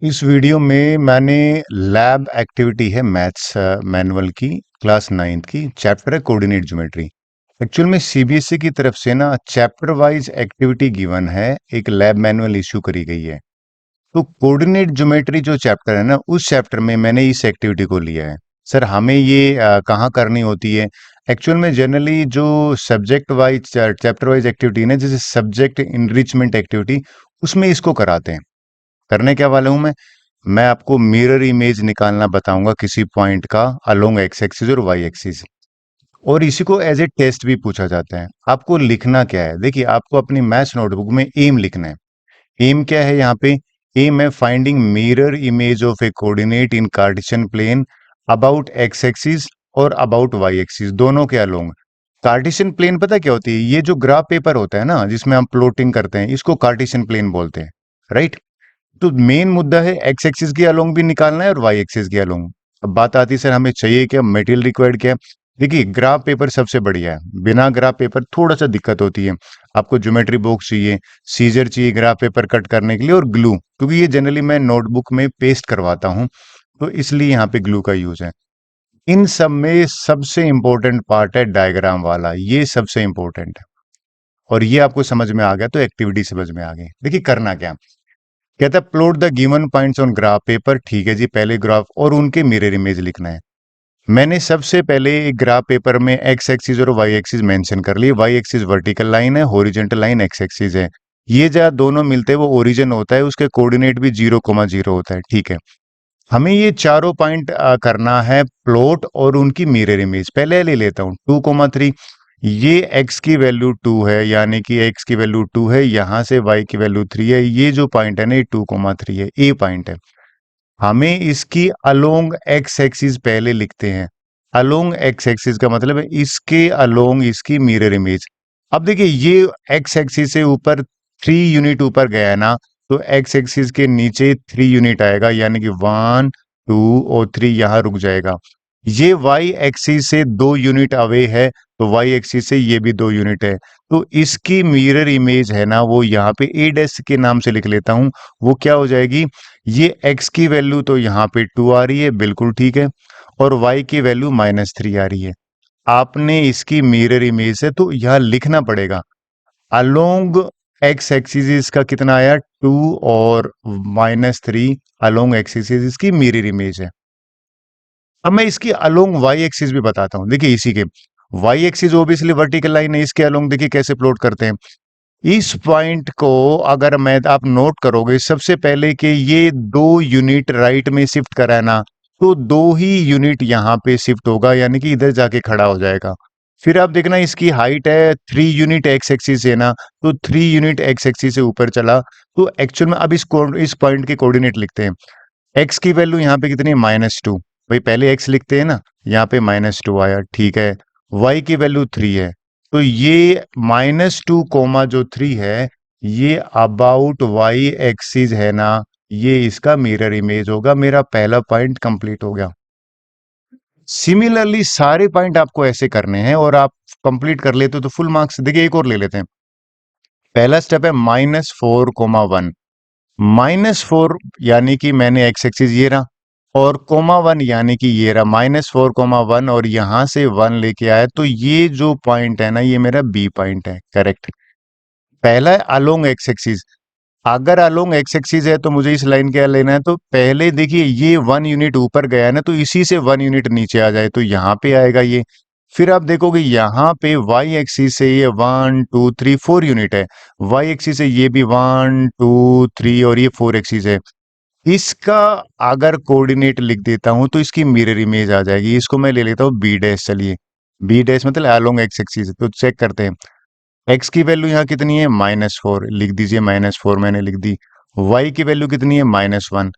इस वीडियो में मैंने लैब एक्टिविटी है मैथ्स मैनुअल की क्लास 9th की चैप्टर है कोऑर्डिनेट ज्योमेट्री। एक्चुअल में सीबीएसई की तरफ से ना चैप्टर वाइज एक्टिविटी गिवन है, एक लैब मैनुअल इशू करी गई है। तो कोऑर्डिनेट ज्योमेट्री जो चैप्टर है ना, उस चैप्टर में मैंने इस एक्टिविटी को लिया है। सर हमें ये कहाँ करनी होती है? एक्चुअल में जनरली जो subject wise chapter wise activity है ना, जैसे सब्जेक्ट इनरिचमेंट एक्टिविटी, उसमें इसको कराते हैं। करने क्या वाला हूं मैं आपको मिरर इमेज निकालना बताऊंगा किसी पॉइंट का अलोंग एक्स एक्सिस और वाई एक्सिस, और इसी को एज ए टेस्ट भी पूछा जाता है। आपको लिखना क्या है? देखिए, आपको अपनी मैथ्स नोटबुक में एम लिखना है। एम क्या है यहाँ पे? एम है finding mirror image of a coordinate in Cartesian plane about X axis और अबाउट वाई एक्सिस, दोनों के अलोंग। कार्टेशियन प्लेन पता क्या होती है? ये जो ग्राफ पेपर होता है ना, जिसमें हम प्लॉटिंग करते हैं, इसको कार्टेशियन प्लेन बोलते हैं, राइट। तो मेन मुद्दा है एक्स एक्सिस के अलोंग भी निकालना है और वाई एक्सिस के अलोंग। अब बात आती है सर हमें चाहिए क्या, मटेरियल रिक्वायर्ड क्या है? देखिए, ग्राफ पेपर सबसे बढ़िया है। बिना ग्राफ पेपर थोड़ा सा दिक्कत होती है। आपको ज्योमेट्री बॉक्स चाहिए, सीजर चाहिए ग्राफ पेपर कट करने के लिए, और ग्लू, क्योंकि ये जनरली मैं नोटबुक में पेस्ट करवाता हूँ, तो इसलिए यहाँ पे ग्लू का यूज है। इन सब में सबसे इंपॉर्टेंट पार्ट है डायग्राम वाला, ये सबसे इंपॉर्टेंट है। और ये आपको समझ में आ गया तो एक्टिविटी समझ में आ गई। देखिए करना क्या, कहता है plot the given points on graph paper. ठीक है जी, पहले ग्राफ और उनके मिरर इमेज लिखना है। मैंने सबसे पहले एक ग्राफ पेपर में एक्स एक्सिस और वाई एक्सिस मेंशन कर ली। वाई एक्सिस वर्टिकल लाइन है, हॉरिजॉन्टल लाइन एक्स एक्सिस है। ये जहाँ दोनों मिलते हैं वो ओरिजिन होता है, उसके कोऑर्डिनेट भी 0,0 होता है। ठीक है, हमें ये चारों पॉइंट करना है प्लॉट और उनकी मिरर इमेज। पहले ले लेता हूँ 2,3। ये x की वैल्यू 2 है, यानी कि x की वैल्यू 2 है, यहां से y की वैल्यू 3 है। ये जो पॉइंट है ना, ये 2,3 है, ए पॉइंट है। हमें इसकी अलोंग x एक्सिस पहले लिखते हैं। अलोंग x एक्सिस का मतलब है इसके अलोंग इसकी मिरर इमेज। अब देखिए, ये x एक्सिस से ऊपर 3 यूनिट ऊपर गया है ना, तो x एक्सिस के नीचे 3 यूनिट आएगा, यानी कि 1 2 और 3 यहां रुक जाएगा। ये y एक्सिस से 2 यूनिट अवे है, तो y एक्सिस से ये भी 2 यूनिट है। तो इसकी मिरर इमेज है ना, वो यहाँ पे a डैश के नाम से लिख लेता हूं। वो क्या हो जाएगी? ये x की वैल्यू तो यहाँ पे 2 आ रही है, बिल्कुल ठीक है, और y की वैल्यू -3 आ रही है। आपने इसकी मिरर इमेज है तो यहाँ लिखना पड़ेगा अलोंग x एक्सिस इसका कितना आया 2, और -3 अलोंग x एक्सिस इसकी मिरर इमेज है। अब मैं इसकी अलोंग वाई एक्सिस भी बताता हूं। देखिए, इसी के Y axis obviously vertical line है, इसके अलोंग देखिए कैसे प्लॉट करते हैं। इस पॉइंट को अगर मैं आप नोट करोगे, सबसे पहले कि ये 2 यूनिट राइट में शिफ्ट करा है ना, तो 2 ही यूनिट यहाँ पे शिफ्ट होगा, यानी कि इधर जाके खड़ा हो जाएगा। फिर आप देखना इसकी हाइट है 3 यूनिट एक्स एक्सिस है ना, तो 3 यूनिट एक्स एक्सिस से ऊपर चला। तो एक्चुअल में अब इस पॉइंट के कोऑर्डिनेट लिखते हैं। एक्स की वैल्यू यहाँ पे कितनी है? -2। भाई पहले एक्स लिखते हैं ना, यहाँ पे -2 आया, ठीक है। वाई की वैल्यू 3 है, तो ये -2 कोमा जो 3 है, ये अबाउट वाई एक्सिस है ना, ये इसका मिरर इमेज होगा। मेरा पहला पॉइंट कंप्लीट हो गया। सिमिलरली सारे पॉइंट आपको ऐसे करने हैं, और आप कंप्लीट कर लेते हो तो फुल मार्क्स। देखिए, एक और ले लेते हैं। पहला स्टेप है -4,1। -4 यानी कि मैंने एक्स एक्सिस ये रहा, और -1 यानी कि ये रहा। -4,1 और यहां से 1 लेके आया, तो ये जो पॉइंट है ना, ये मेरा बी पॉइंट है, करेक्ट। पहला है अलोंग एक्स एक्सिस। अगर अलोंग एक्स एक्सिस है तो मुझे इस लाइन क्या लेना है? तो पहले देखिए, ये 1 यूनिट ऊपर गया है ना, तो इसी से 1 यूनिट नीचे आ जाए, तो यहाँ पे आएगा ये। फिर आप देखोगे यहाँ पे वाई एक्सिस से ये 1 2 3 4 यूनिट है। वाई एक्सिस से ये भी 1 2 3 और ये 4 एक्सिस है। इसका अगर कोऑर्डिनेट लिख देता हूं तो इसकी मिरर इमेज आ जाएगी। इसको मैं ले लेता हूँ बी डैश। चलिए, बी डैश मतलब अलोंग एक्स एक्सिस। तो चेक करते हैं, एक्स की वैल्यू यहाँ कितनी है? -4, लिख दीजिए, -4 मैंने लिख दी। वाई की वैल्यू कितनी है? -1।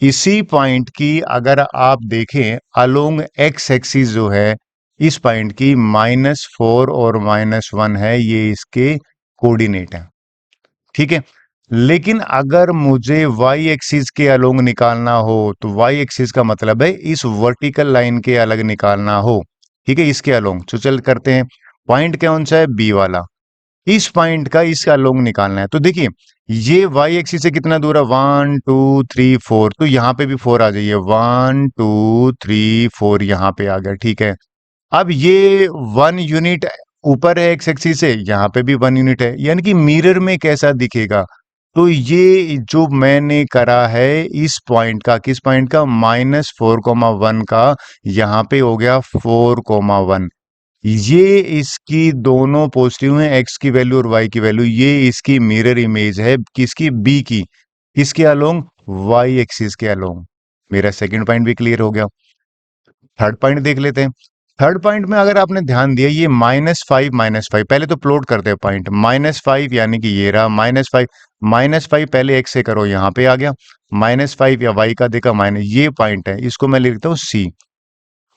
इसी पॉइंट की अगर आप देखें, अलोंग एक्स एक्सिस जो है, इस पॉइंट की -4 और -1 है, ये इसके कोऑर्डिनेट है, ठीक है। लेकिन अगर मुझे वाई एक्सिस के अलोंग निकालना हो, तो वाई एक्सिस का मतलब है इस वर्टिकल लाइन के अलग निकालना हो, ठीक है, इसके अलोंग। तो चल करते हैं, पॉइंट कौन सा है? बी वाला। इस पॉइंट का इसका लोंग निकालना है। तो देखिए ये वाई एक्सिस से कितना दूर है, 1 2 3 4, तो यहाँ पे भी 4 आ जाइए, 1 2 3 4 यहाँ पे आ गया, ठीक है। अब ये 1 यूनिट ऊपर है एक्स एक्सिस से, यहाँ पे भी 1 यूनिट है, यानी कि मिरर में कैसा दिखेगा। तो ये जो मैंने करा है इस पॉइंट का, किस पॉइंट का, -4,1 का, यहाँ पे हो गया 4,1। ये इसकी दोनों पॉजिटिव हैं, एक्स की वैल्यू और वाई की वैल्यू, ये इसकी मिरर इमेज है किसकी, बी की, किसके अलोंग, वाई एक्सिस के अलोंग। मेरा सेकंड पॉइंट भी क्लियर हो गया। थर्ड पॉइंट देख लेते हैं। थर्ड पॉइंट में अगर आपने ध्यान दिया, ये -5 पहले तो प्लॉट करते हैं पॉइंट, -5 यानी कि ये रहा -5, -5 पहले एक्स से करो, यहाँ पे आ गया, -5 या वाई का देखा माइनस, ये पॉइंट है, इसको मैं लिखता हूँ सी।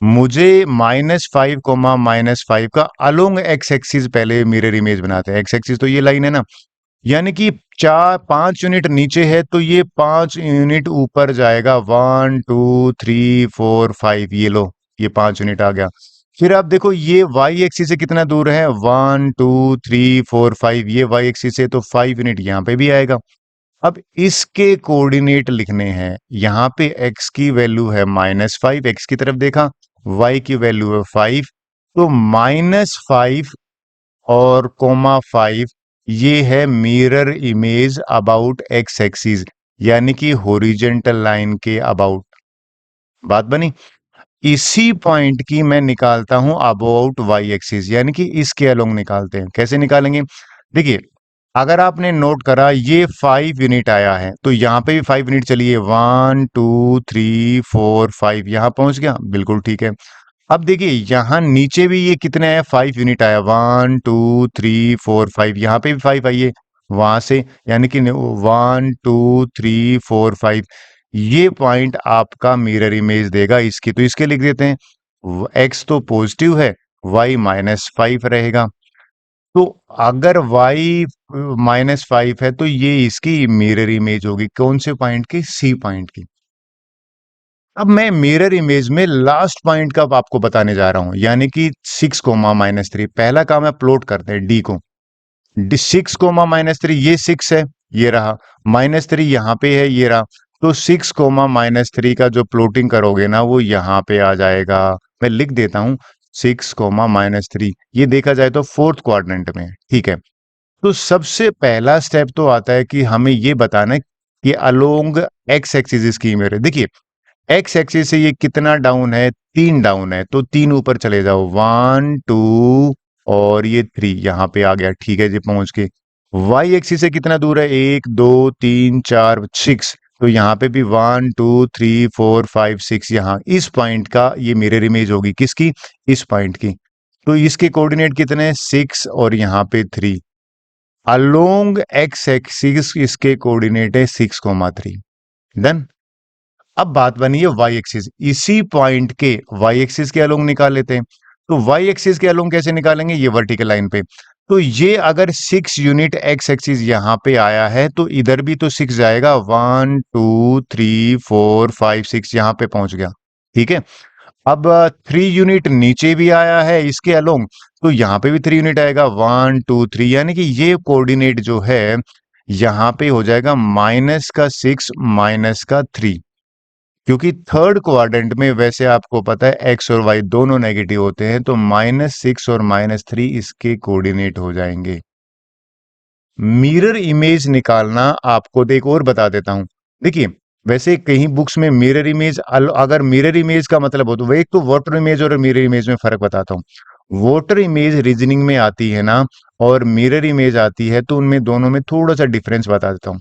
मुझे -5 का अलोंग एक्स एक्सिस पहले मिरर इमेज बनाते हैं, एक्स एक्सिस तो ये लाइन है ना, यानी कि 5 यूनिट नीचे है तो ये 5 यूनिट ऊपर जाएगा, 1 2 3 4 5, ये लो, ये 5 यूनिट आ गया। फिर आप देखो ये वाई एक्सिस से कितना दूर है, 1 2 3 4 5, ये वाई एक्सिस से, तो 5 यूनिट यहाँ पे भी आएगा। अब इसके कोऑर्डिनेट लिखने हैं, यहाँ पे x की वैल्यू है -5, x की तरफ देखा, y की वैल्यू है 5, तो -5 और -5 ये है mirror image about x axis, यानी कि हॉरिजेंटल लाइन के अबाउट। बात बनी। इसी पॉइंट की मैं निकालता हूं अबाउट वाई एक्सिस, यानी कि इसके अलोंग निकालते हैं। कैसे निकालेंगे, देखिए अगर आपने नोट करा ये 5 यूनिट आया है, तो यहाँ पे भी 5 यूनिट चलिए, 1 2 3 4 5, यहाँ पहुंच गया, बिल्कुल ठीक है। अब देखिए यहाँ नीचे भी ये कितने आया, 5 यूनिट आया, 1 2 3 4 5, यहाँ पे भी 5 आइए वहां से, यानी कि 1 2 3 4 5, ये पॉइंट आपका मिरर इमेज देगा इसकी, तो इसके लिख देते हैं, एक्स तो पॉजिटिव है, वाई -5 रहेगा। तो अगर y -5 है तो ये इसकी मिरर इमेज होगी, कौन से पॉइंट की, सी पॉइंट की। अब मैं मिरर इमेज में लास्ट पॉइंट का आपको बताने जा रहा हूं, यानी कि 6,-3। पहला काम है प्लॉट करते हैं डी को, डी 6,-3, ये 6 है, ये रहा, -3 यहाँ पे है, ये रहा, तो 6,-3 का जो प्लॉटिंग करोगे ना वो यहाँ पे आ जाएगा। मैं लिख देता हूं 6,-3, ये देखा जाए तो फोर्थ क्वाड्रेंट में है, ठीक है। तो सबसे पहला स्टेप तो आता है कि हमें ये बताना है कि अलोंग एक्स एक्सिस इसकी मेरे, देखिए एक्स एक्सिस से ये कितना डाउन है, 3 डाउन है, तो 3 ऊपर चले जाओ, 1 2 और ये 3 यहाँ पे आ गया, ठीक है जी, पहुंच के। वाई एक्सिस से कितना दूर है, 1 2 3 4 6, तो यहाँ पे भी 1 2 3 4 5 6, यहाँ इस पॉइंट का ये मिरर इमेज होगी, किसकी, इस पॉइंट की। तो इसके कोऑर्डिनेट कितने हैं, 6 और यहाँ पे 3। अलोंग एक्स एक्सिस इसके कोऑर्डिनेट है 6,3। डन। अब बात बनी है वाई एक्सिस, इसी पॉइंट के वाई एक्सिस के अलोंग निकाल लेते हैं। तो वाई एक्सिस के अलोंग कैसे निकालेंगे, ये वर्टिकल लाइन पे, तो ये अगर 6 यूनिट एक्स एक्सिस यहाँ पे आया है तो इधर भी तो 6 जाएगा, 1 2 3 4 5 6, यहाँ पे पहुंच गया, ठीक है। अब 3 यूनिट नीचे भी आया है इसके अलोंग, तो यहाँ पे भी 3 यूनिट आएगा, 1 2 3, यानी कि ये कोऑर्डिनेट जो है यहाँ पे हो जाएगा -6 -3, क्योंकि थर्ड क्वाड्रेंट में वैसे आपको पता है एक्स और वाई दोनों नेगेटिव होते हैं, तो -6 और -3 इसके कोऑर्डिनेट हो जाएंगे। मिरर इमेज निकालना आपको एक और बता देता हूं, देखिए वैसे कहीं बुक्स में मिरर इमेज, अगर मिरर इमेज का मतलब हो तो वह, एक तो वाटर इमेज और मिरर इमेज में फर्क बताता हूं। वाटर इमेज रीजनिंग में आती है ना, और मिरर इमेज आती है, तो उनमें दोनों में थोड़ा सा डिफरेंस बता देता हूं।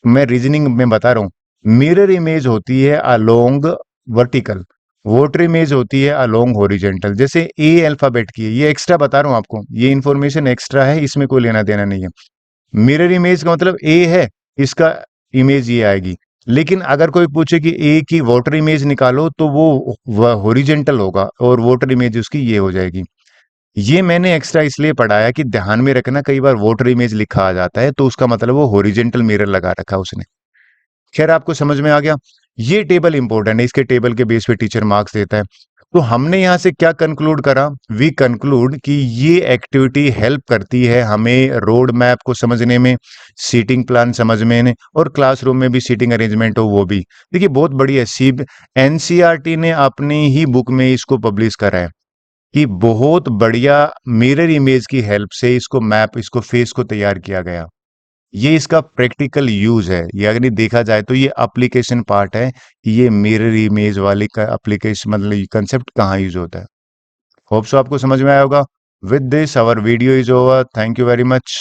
मैं रीजनिंग में बता रहा हूं, मिरर इमेज होती है अलोंग वर्टिकल, वाटर इमेज होती है अलोंग हॉरिजेंटल। जैसे ए अल्फाबेट की है, ये एक्स्ट्रा बता रहा हूं आपको, ये इंफॉर्मेशन एक्स्ट्रा है, इसमें कोई लेना देना नहीं है। मिरर इमेज का मतलब ए है, इसका इमेज ये आएगी। लेकिन अगर कोई पूछे कि ए की वाटर इमेज निकालो, तो वो हॉरिजेंटल होगा और वाटर इमेज उसकी ये हो जाएगी। ये मैंने एक्स्ट्रा इसलिए पढ़ाया कि ध्यान में रखना, कई बार वाटर इमेज लिखा आ जाता है तो उसका मतलब वो हॉरिजेंटल मिरर लगा रखा उसने। खैर आपको समझ में आ गया। ये टेबल इंपॉर्टेंट है, इसके टेबल के बेस पे टीचर मार्क्स देता है। तो हमने यहाँ से क्या कंक्लूड करा? वी कंक्लूड कि ये एक्टिविटी हेल्प करती है हमें रोड मैप को समझने में, सीटिंग प्लान समझने में और क्लासरूम में भी सीटिंग अरेंजमेंट हो वो भी। देखिए बहुत बढ़िया एनसीईआरटी ने अपनी ही बुक में इसको पब्लिश करा है कि बहुत बढ़िया मिरर इमेज की हेल्प से इसको फेस को तैयार किया गया। ये इसका प्रैक्टिकल यूज है। ये अगर ये देखा जाए तो ये एप्लीकेशन पार्ट है कि ये मिरर इमेज वाली का एप्लीकेशन मतलब ये कंसेप्ट कहाँ यूज होता है। होप सो आपको समझ में आया होगा। With this our video is over. Thank you very much.